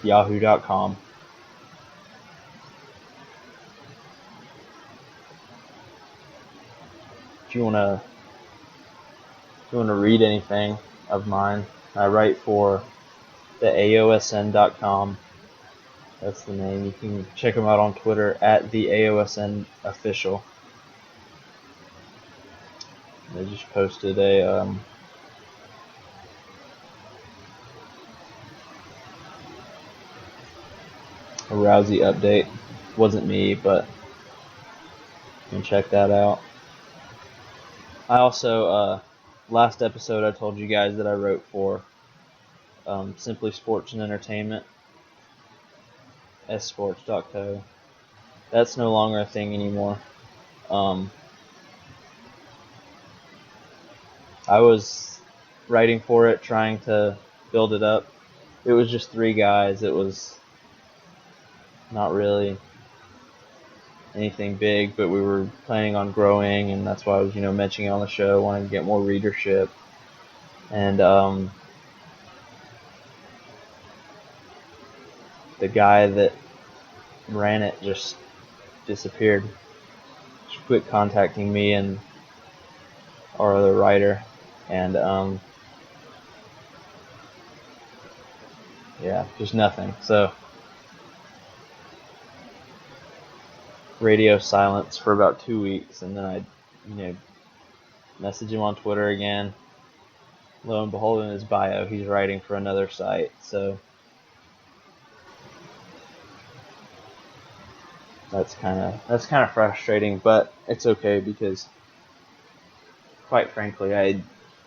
yahoo.com. If you want to read anything of mine, I write for the AOSN.com. That's the name. You can check them out on Twitter at the AOSN official. They just posted a Rousey update. Wasn't me, but you can check that out. I also, last episode I told you guys that I wrote for Simply Sports and Entertainment, sports.co. That's no longer a thing anymore. I was writing for it, trying to build it up. It was just 3 guys. It was not really anything big, but we were planning on growing, and that's why I was, mentioning it on the show, wanting to get more readership. And the guy that ran it just disappeared. Just quit contacting me and our other writer, and just nothing. So radio silence for about 2 weeks, and then I message him on Twitter again. Lo and behold, in his bio, he's writing for another site. So that's kind of frustrating, but it's okay because, quite frankly, I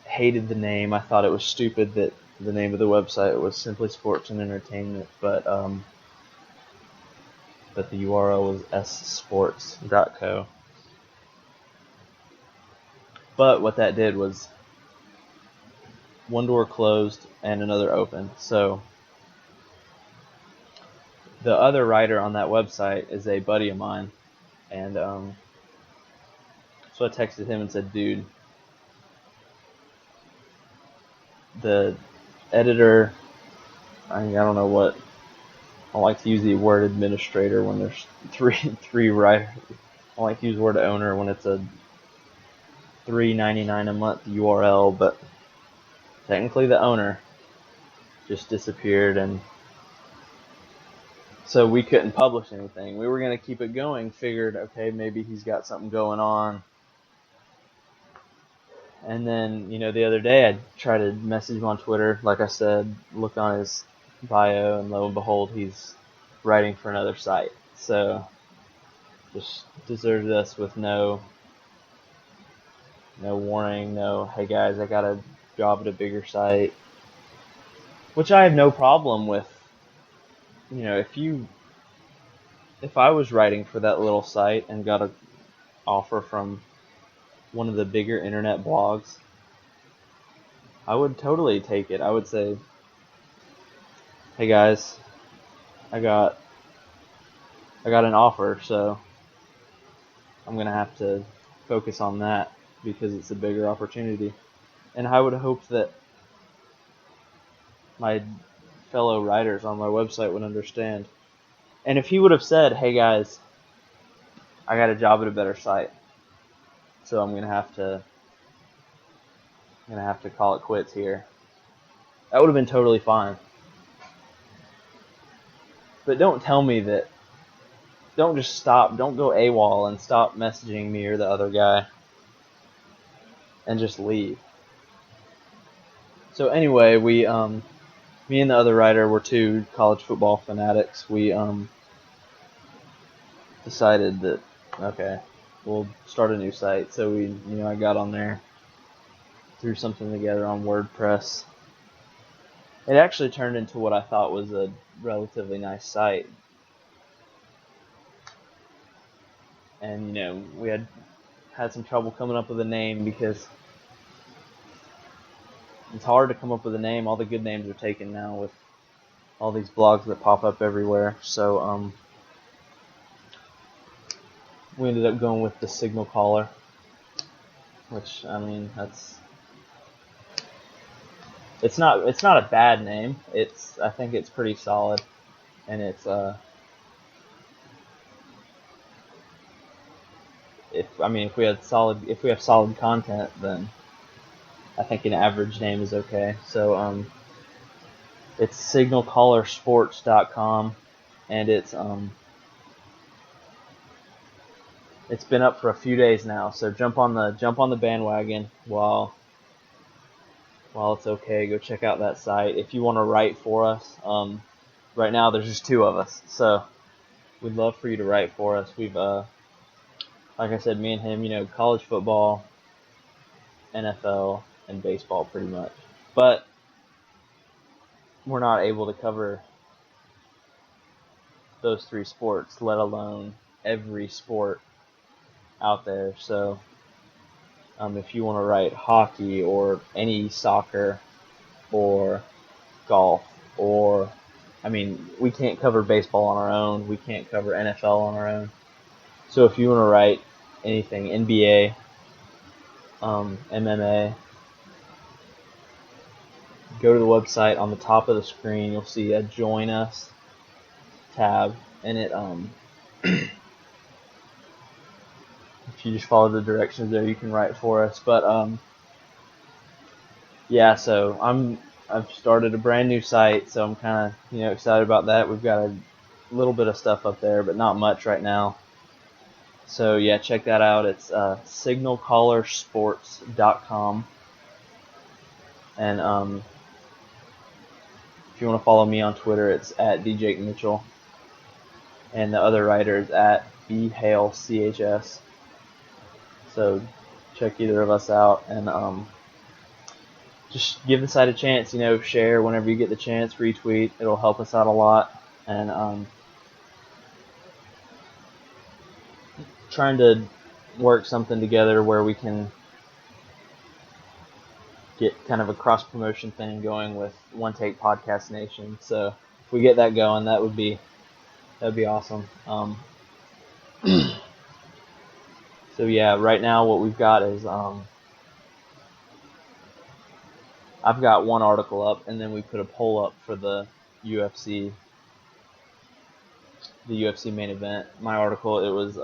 hated the name. I thought it was stupid that the name of the website was Simply Sports and Entertainment, but the URL was ssports.co. But what that did was one door closed and another opened. So the other writer on that website is a buddy of mine, and so I texted him and said, dude, the editor, I don't know what, I like to use the word administrator when there's three writers. I like to use the word owner when it's a $3.99 a month URL, but technically the owner just disappeared, and so we couldn't publish anything. We were going to keep it going, figured, okay, maybe he's got something going on. And then, the other day I tried to message him on Twitter, like I said, look on his bio, and lo and behold, he's writing for another site. So just deserted us with no warning, no, hey guys, I got a job at a bigger site, which I have no problem with. If I was writing for that little site and got an offer from one of the bigger internet blogs, I would totally take it. I would say, hey guys, I got an offer, so I'm going to have to focus on that because it's a bigger opportunity. And I would hope that my fellow writers on my website would understand. And if he would have said, hey guys, I got a job at a better site, so I'm gonna have to call it quits here, that would have been totally fine. But don't tell me that. Don't just stop. Don't go AWOL and stop messaging me or the other guy and just leave. So anyway, me and the other writer were 2 college football fanatics. We decided that, okay, we'll start a new site. So I got on there, threw something together on WordPress. It actually turned into what I thought was a relatively nice site. And, we had some trouble coming up with a name because it's hard to come up with a name. All the good names are taken now with all these blogs that pop up everywhere. So we ended up going with the Signal Caller, which, it's not a bad name. I think it's pretty solid. and it's if we have solid content, then I think an average name is okay. So it's signalcallersports.com, and it's been up for a few days now. So jump on the bandwagon while it's okay. Go check out that site. If you want to write for us, right now there's just 2 of us, so we'd love for you to write for us. We've like I said, me and him, college football, NFL, and baseball pretty much. But we're not able to cover those 3 sports, let alone every sport out there. So if you want to write hockey or any soccer or golf or, we can't cover baseball on our own. We can't cover NFL on our own. So if you want to write anything, NBA, MMA, go to the website. On the top of the screen, you'll see a Join Us tab, and it if you just follow the directions there, you can write for us. But so I've started a brand new site, so I'm kind of excited about that. We've got a little bit of stuff up there, but not much right now. So yeah, check that out. It's signalcallersports.com, and if you want to follow me on Twitter, it's at djakemitchell, and the other writer is at bhalechs. So check either of us out, and just give the site a chance. Share whenever you get the chance, retweet. It'll help us out a lot, and trying to work something together where we can get kind of a cross promotion thing going with One Take Podcast Nation. So if we get that going, that'd be awesome. So yeah, right now what we've got is I've got one article up, and then we put a poll up for the UFC main event. My article, it was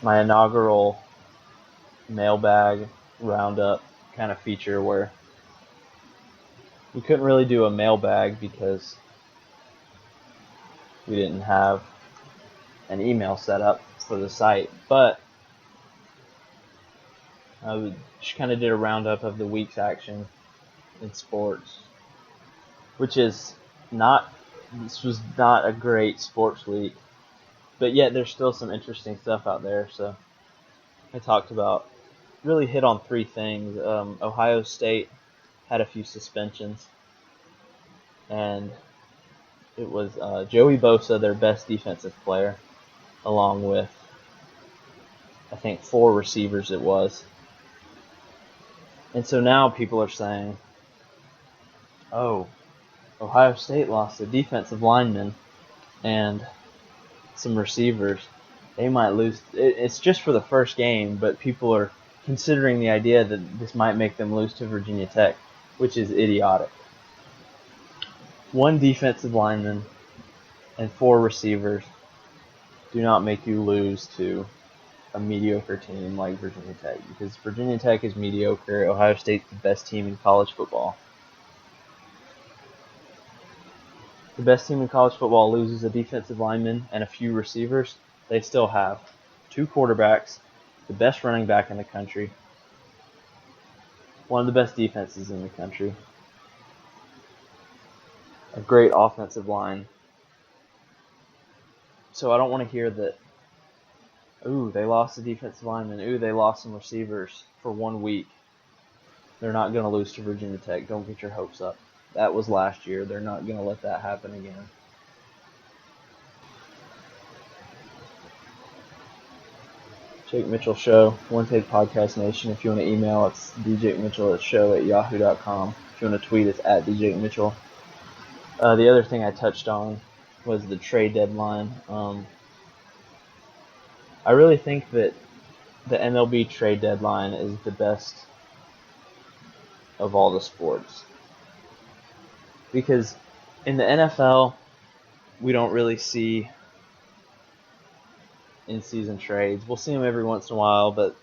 my inaugural mailbag roundup kind of feature where we couldn't really do a mailbag because we didn't have an email set up for the site, but I just kind of did a roundup of the week's action in sports, which is this was not a great sports week, but yet there's still some interesting stuff out there. So I really hit on 3 things. Ohio State had a few suspensions, and it was Joey Bosa, their best defensive player, along with, I think, 4 receivers it was. And so now people are saying, oh, Ohio State lost a defensive lineman and some receivers. They might lose. It's just for the first game, but people are considering the idea that this might make them lose to Virginia Tech, which is idiotic. 1 defensive lineman and 4 receivers do not make you lose to a mediocre team like Virginia Tech, because Virginia Tech is mediocre. Ohio State's the best team in college football. The best team in college football loses a defensive lineman and a few receivers. They still have 2 quarterbacks, the best running back in the country, one of the best defenses in the country, a great offensive line. So I don't want to hear that, ooh, they lost a defensive lineman, ooh, they lost some receivers for 1 week. They're not going to lose to Virginia Tech. Don't get your hopes up. That was last year. They're not going to let that happen again. Jake Mitchell Show, One Take Podcast Nation. If you want to email, it's djmitchell@show@yahoo.com. If you want to tweet, it's at djmitchell. The other thing I touched on was the trade deadline. I really think that the MLB trade deadline is the best of all the sports. Because in the NFL, we don't really see in-season trades. We'll see them every once in a while, but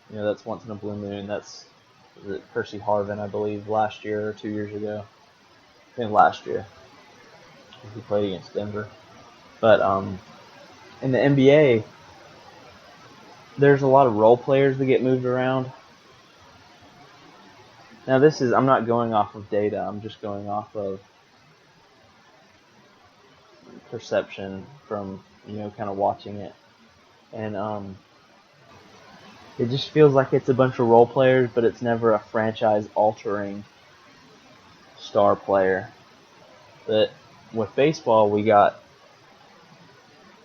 that's once in a blue moon. That's Percy Harvin, I believe, last year or 2 years ago. I think last year. He played against Denver. But in the NBA, there's a lot of role players that get moved around. Now I'm not going off of data, I'm just going off of perception from, kind of watching it. And it just feels like it's a bunch of role players, but it's never a franchise-altering star player. But with baseball, we got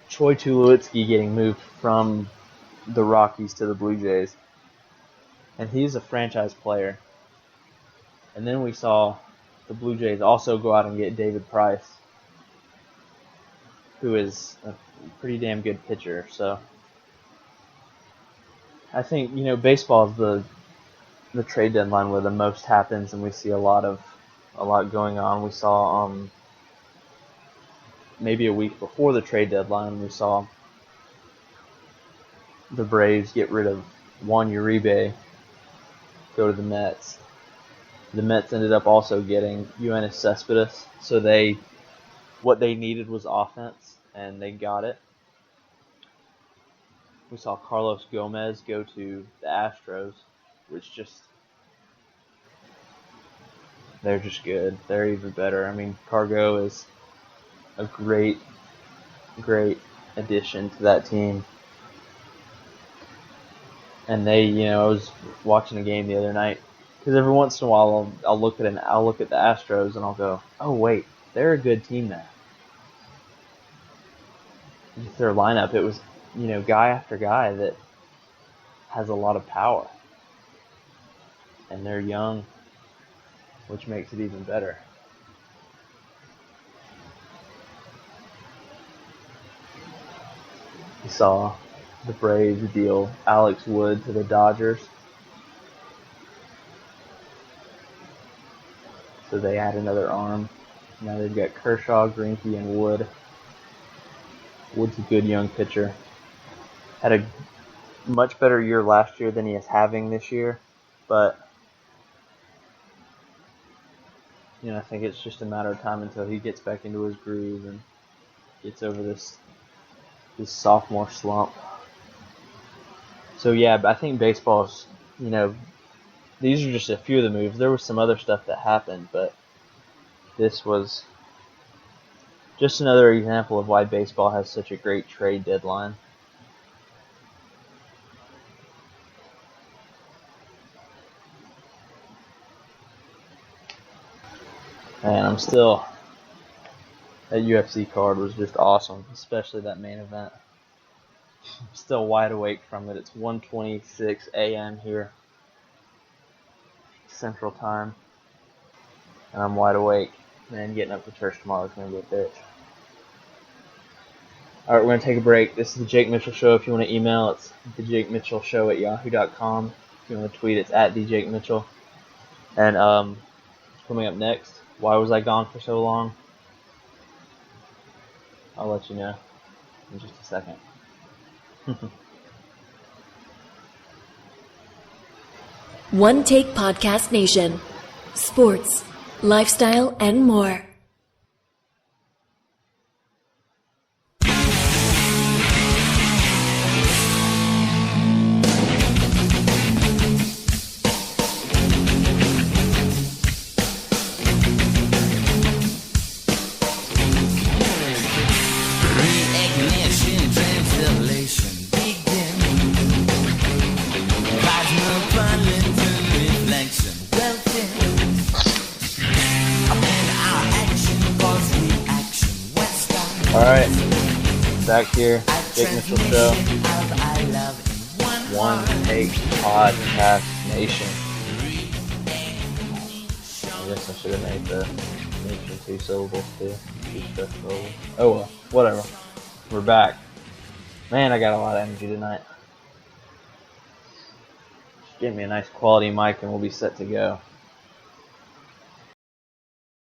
Troy Tulowitzki getting moved from the Rockies to the Blue Jays. And he's a franchise player. And then we saw the Blue Jays also go out and get David Price, who is a pretty damn good pitcher. So I think, baseball is the trade deadline where the most happens, and we see a lot going on. We saw maybe a week before the trade deadline, we saw the Braves get rid of Juan Uribe, go to the Mets. The Mets ended up also getting Yoenis Cespedes, so what they needed was offense, and they got it. We saw Carlos Gomez go to the Astros, which they're just good. They're even better. I mean, Cargo is a great addition to that team. And I was watching a game the other night, because every once in a while I'll look at the Astros and I'll go, oh wait, they're a good team now. Just their lineup, it was guy after guy that has a lot of power, and they're young, which makes it even better. You saw the Braves deal Alex Wood to the Dodgers. So they add another arm. Now they've got Kershaw, Greinke, and Wood. Wood's a good young pitcher. Had a much better year last year than he is having this year. But, I think it's just a matter of time until he gets back into his groove and gets over this sophomore slump. So yeah, I think baseball's, these are just a few of the moves. There was some other stuff that happened, but this was just another example of why baseball has such a great trade deadline. Man, that UFC card was just awesome, especially that main event. I'm still wide awake from it. It's 1:26 a.m. here, Central Time, and I'm wide awake. Man, getting up for church tomorrow is going to be a bitch. Alright, we're going to take a break. This is the Jake Mitchell Show. If you want to email, it's thejakemitchellshow@yahoo.com. If you want to tweet, it's @thejakemitchell. And coming up next, why was I gone for so long? I'll let you know in just a second. One Take Podcast Nation. Sports, lifestyle, and more. Alright, back here, Jake Mitchell Show, One Take Podcast Nation. I guess I should have made the nation 2 syllables too. 2 stress syllables. Oh well, whatever. We're back. Man, I got a lot of energy tonight. Just give me a nice quality mic and we'll be set to go.